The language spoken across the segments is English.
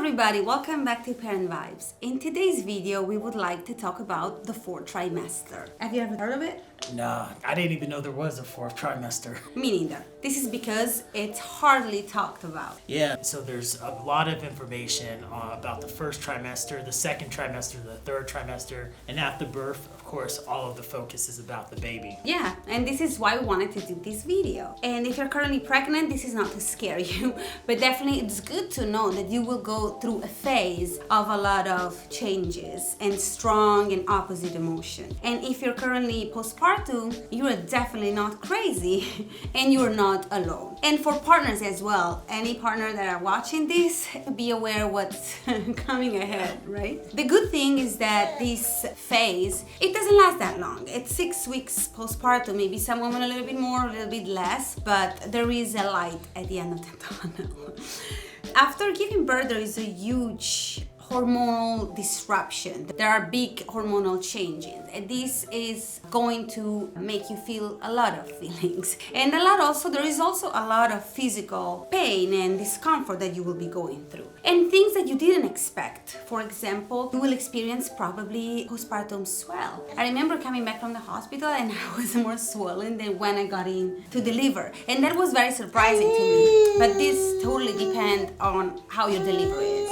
everybody, welcome back to Parent Vibes. In today's video, we would like to talk about the fourth trimester. Have you ever heard of it? Nah, I didn't even know there was a fourth trimester. Me neither. This is because it's hardly talked about. Yeah, so there's a lot of information about the first trimester, the second trimester, the third trimester, and after birth, of course, all of the focus is about the baby. Yeah, and this is why we wanted to do this video. And if you're currently pregnant, this is not to scare you, but definitely it's good to know that you will go through a phase of a lot of changes and strong and opposite emotion. And if you're currently postpartum, you are definitely not crazy and you're not alone. And for partners as well, any partner that are watching this, be aware what's coming ahead, right? The good thing is that this phase, it doesn't last that long. It's 6 weeks postpartum, maybe some women a little bit more, a little bit less, but there is a light at the end of the tunnel. After giving birth, there is a huge hormonal disruption. There are big hormonal changes, and this is going to make you feel a lot of feelings. And there is also a lot of physical pain and discomfort that you will be going through. And things that you didn't expect. For example, you will experience probably postpartum swell. I remember coming back from the hospital and I was more swollen than when I got in to deliver. And that was very surprising to me. But this totally depends on how your delivery is.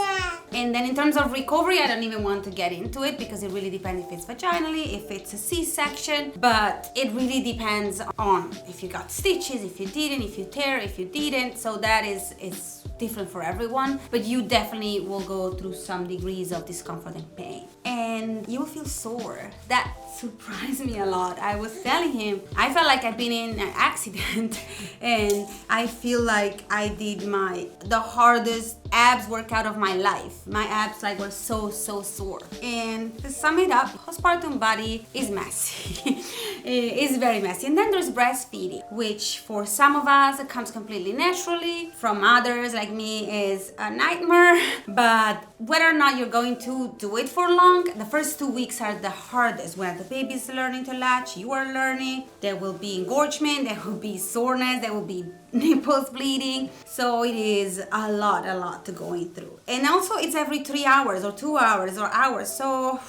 And then in terms of recovery, I don't even want to get into it because it really depends if it's vaginally, if it's a C-section, but it really depends on if you got stitches, if you didn't, if you tear, if you didn't. So that is different for everyone, but you definitely will go through some degrees of discomfort and pain. And you will feel sore. That surprised me a lot. I was telling him, I felt like I'd been in an accident and I feel like I did the hardest abs workout of my life. My abs were so sore. And to sum it up, postpartum body is messy. It's very messy. And then there's breastfeeding, which for some of us it comes completely naturally. From others like me is a nightmare. But whether or not you're going to do it for long, the first 2 weeks are the hardest when the baby's learning to latch, you are learning. There will be engorgement, there will be soreness, there will be nipples bleeding. So it is a lot to going through. And also it's every 3 hours or 2 hours or hours. So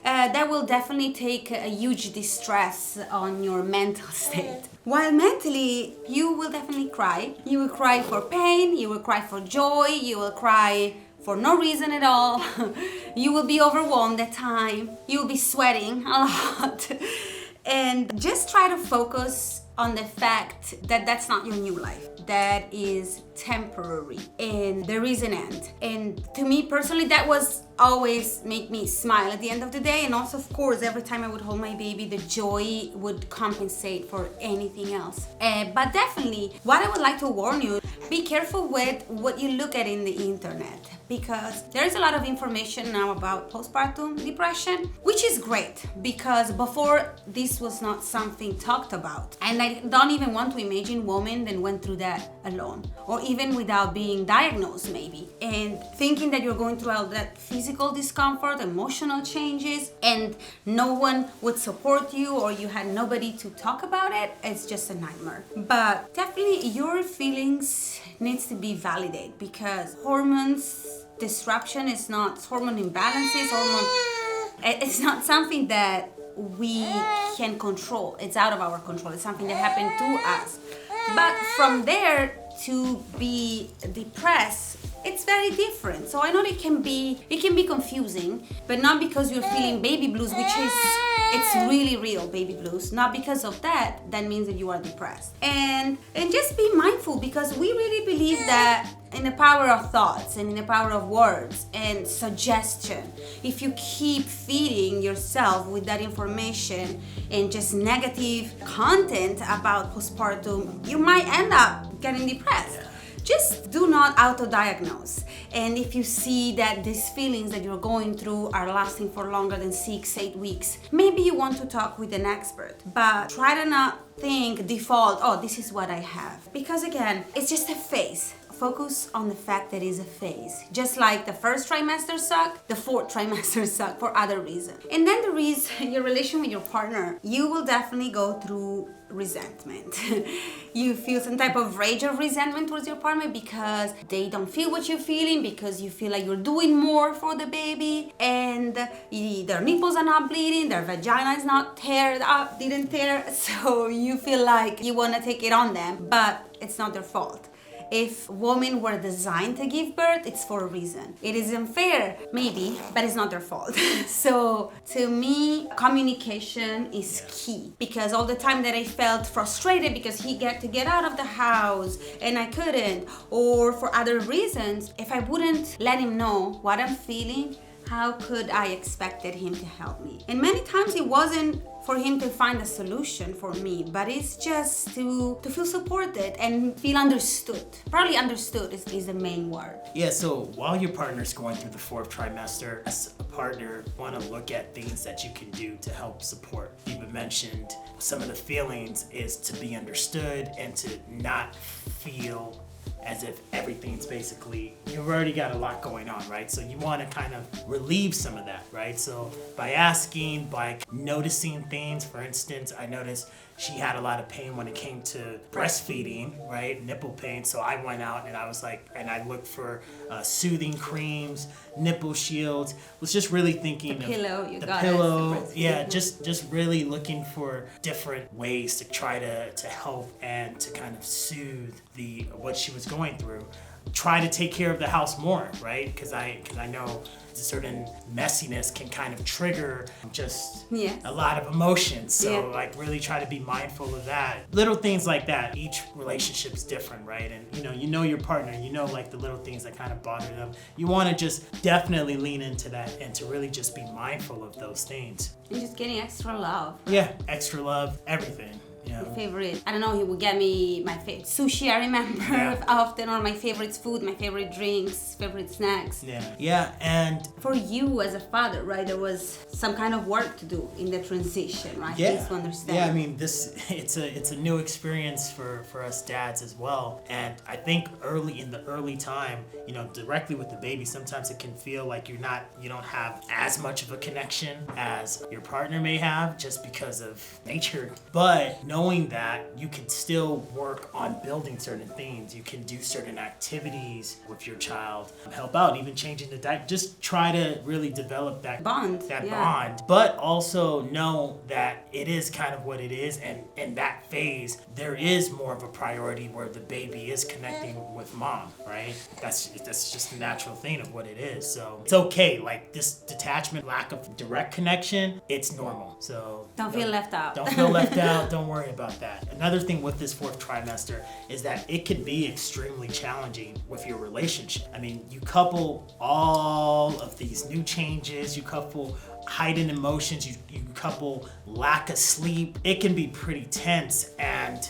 that will definitely take a huge distress on your mental state. While mentally, you will definitely cry. You will cry for pain, you will cry for joy, you will cry for no reason at all. You will be overwhelmed at time. You will be sweating a lot. And just try to focus on the fact that that's not your new life. That is temporary and there is an end. And to me personally, that was always make me smile at the end of the day. And also, of course, every time I would hold my baby, the joy would compensate for anything else. But definitely, what I would like to warn you, be careful with what you look at in the internet, because there is a lot of information now about postpartum depression, which is great because before this was not something talked about. And I don't even want to imagine women that went through that alone, or even without being diagnosed maybe, and thinking that you're going through all that physical discomfort, emotional changes, and no one would support you or you had nobody to talk about it. It's just a nightmare. But definitely your feelings needs to be validated, because hormones disruption is not hormone imbalances, it's not something that we can control. It's out of our control. It's something that happened to us. But from there to be depressed, it's very different. So I know it can be confusing, but not because you're feeling baby blues, it's really real baby blues. Not because of that means that you are depressed. And just be mindful, because we really believe that in the power of thoughts and in the power of words and suggestion. If you keep feeding yourself with that information and just negative content about postpartum, you might end up getting depressed. Just do not auto-diagnose. And if you see that these feelings that you're going through are lasting for longer than 6-8 weeks, maybe you want to talk with an expert. But try to not think default, oh, this is what I have. Because again, it's just a phase. focus on the fact that it's a phase. Just like the first trimester sucked, the fourth trimester sucked for other reasons. And then there is your relation with your partner. You will definitely go through resentment. You feel some type of rage or resentment towards your partner because they don't feel what you're feeling, because you feel like you're doing more for the baby, and their nipples are not bleeding, their vagina is not didn't tear, so you feel like you want to take it on them, but it's not their fault. If women were designed to give birth, it's for a reason. It is unfair, maybe, but it's not their fault. So to me, communication is key, because all the time that I felt frustrated because he got to get out of the house and I couldn't, or for other reasons, if I wouldn't let him know what I'm feeling, how could I expected him to help me? And many times it wasn't for him to find a solution for me, but it's just to feel supported and feel understood. Probably understood is the main word. Yeah, so while your partner's going through the fourth trimester, as a partner, want to look at things that you can do to help support. Diba mentioned some of the feelings is to be understood and to not feel as if everything's basically, you've already got a lot going on, right? So you want to kind of relieve some of that, right? So by asking, by noticing things, for instance, I noticed she had a lot of pain when it came to breastfeeding, right? Nipple pain. So I went out and I was like, and I looked for soothing creams, nipple shields. Was just really thinking the pillow, you the got pillow. it. Yeah, just really looking for different ways to try to help and to kind of soothe what she was going through. Try to take care of the house more, right? Because I know certain messiness can kind of trigger just a lot of emotions. So like really try to be mindful of that. Little things like that. Each relationship's different, right? And you know your partner, like the little things that kind of bother them. You want to just definitely lean into that and to really just be mindful of those things. And just getting extra love. Yeah, extra love, everything. Yeah. My favorite, I don't know, he would get me my favorite sushi, I remember often, or my favorite food, my favorite drinks, favorite snacks. Yeah, and for you as a father, right, there was some kind of work to do in the transition, right? Yeah. Just to understand. Yeah, I mean, it's a new experience for us dads as well. And I think in the early time, directly with the baby, sometimes it can feel like you don't have as much of a connection as your partner may have just because of nature. But knowing that you can still work on building certain things, you can do certain activities with your child, help out, even changing the diet, just try to really develop that bond. But also know that it is kind of what it is, and in that phase, there is more of a priority where the baby is connecting with mom, right? That's just the natural thing of what it is. So it's okay, like this detachment, lack of direct connection, it's normal. So don't feel left out. Don't feel left out. Don't worry about that. Another thing with this fourth trimester is that it can be extremely challenging with your relationship. I mean, you couple all of these new changes, you couple heightened emotions, you couple lack of sleep. It can be pretty tense, and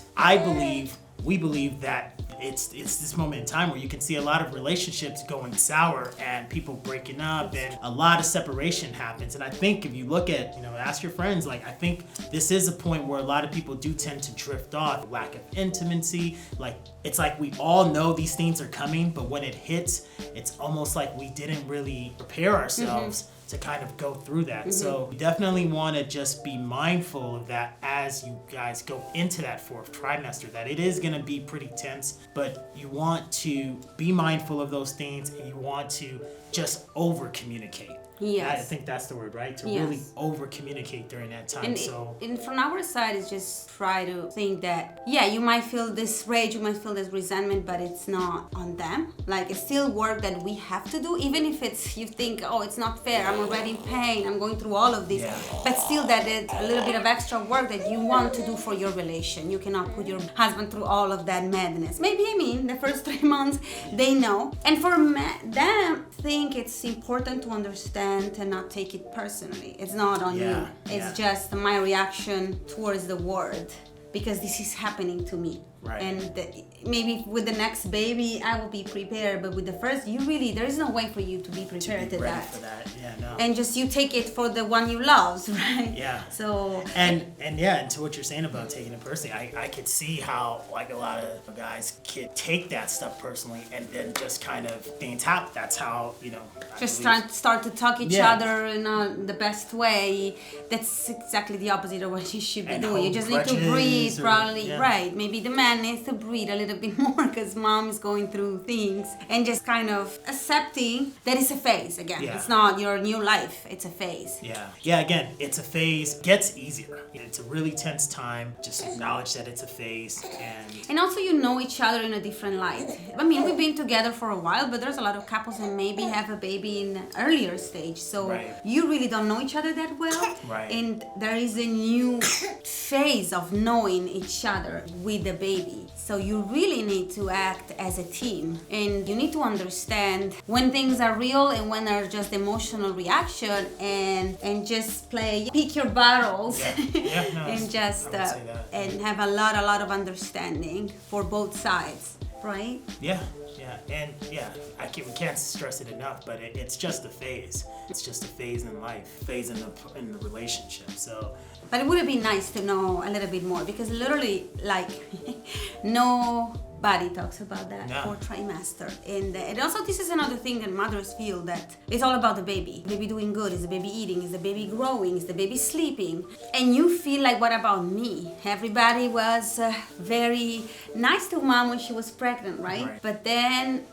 we believe that it's this moment in time where you can see a lot of relationships going sour and people breaking up and a lot of separation happens. And I think if you look at, ask your friends, like I think this is a point where a lot of people do tend to drift off. Lack of intimacy, like it's like we all know these things are coming, but when it hits, it's almost like we didn't really prepare ourselves to kind of go through that. So you definitely want to just be mindful of that as you guys go into that fourth trimester, that it is going to be pretty tense, but you want to be mindful of those things and you want to just over communicate. Yes. I think that's the word, right? To really over communicate during that time. And from our side, it's just try to think that, you might feel this rage, you might feel this resentment, but it's not on them. Like it's still work that we have to do, even if you think, oh, it's not fair, I'm already in pain, I'm going through all of this. But still that it's a little bit of extra work that you want to do for your relation. You cannot put your husband through all of that madness. Maybe, the first 3 months, they know. And for them, I think it's important to understand and not take it personally. It's not on you. It's just my reaction towards the world, because this is happening to me. Right. And maybe with the next baby, I will be prepared. But with the first, there is no way for you to be prepared to ready that. for that. Yeah, no. And just you take it for the one you love, right? Yeah. So. And to what you're saying about taking it personally, I could see how like a lot of guys could take that stuff personally and then just kind of stay on top. That's how, Just start to talk each other in the best way. That's exactly the opposite of what you should be doing. You just need to breathe, probably. Yeah. Right. Maybe the man needs to breathe a little bit more because mom is going through things, and just kind of accepting that it's a phase again. Yeah. It's not your new life. It's a phase. Yeah. Yeah. Again, it's a phase. Gets easier. It's a really tense time. Just acknowledge that it's a phase, and also you know each other in a different light. I mean, we've been together for a while, but there's a lot of couples that maybe have a baby in an earlier stage, so you really don't know each other that well. Right. And there is a new phase of knowing each other with the baby. So you really need to act as a team, and you need to understand when things are real and when they're just emotional reaction, and just pick your battles. Yeah. No, and just and have a lot of understanding for both sides, right? Yeah. And we can't stress it enough, but it's just a phase. It's just a phase in life, phase in the relationship. So. But it would be nice to know a little bit more, because literally, like, nobody talks about that for trimester. And also, this is another thing that mothers feel, that it's all about the baby. Baby doing good, is the baby eating, is the baby growing, is the baby sleeping? And you feel like, what about me? Everybody was very nice to mom when she was pregnant, right? But then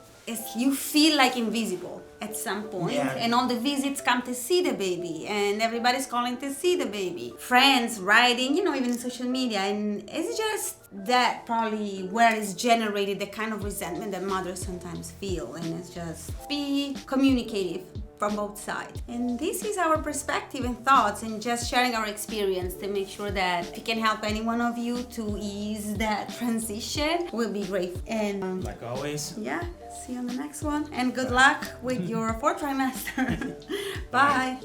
you feel like invisible at some point, and all the visits come to see the baby, and everybody's calling to see the baby, friends writing, even social media, and it's just that probably where is generated the kind of resentment that mothers sometimes feel. And it's just be communicative from both sides. And this is our perspective and thoughts, and just sharing our experience to make sure that if we can help any one of you to ease that transition, will be great. And like always, see you on the next one, and good luck with your fourth trimester. Bye.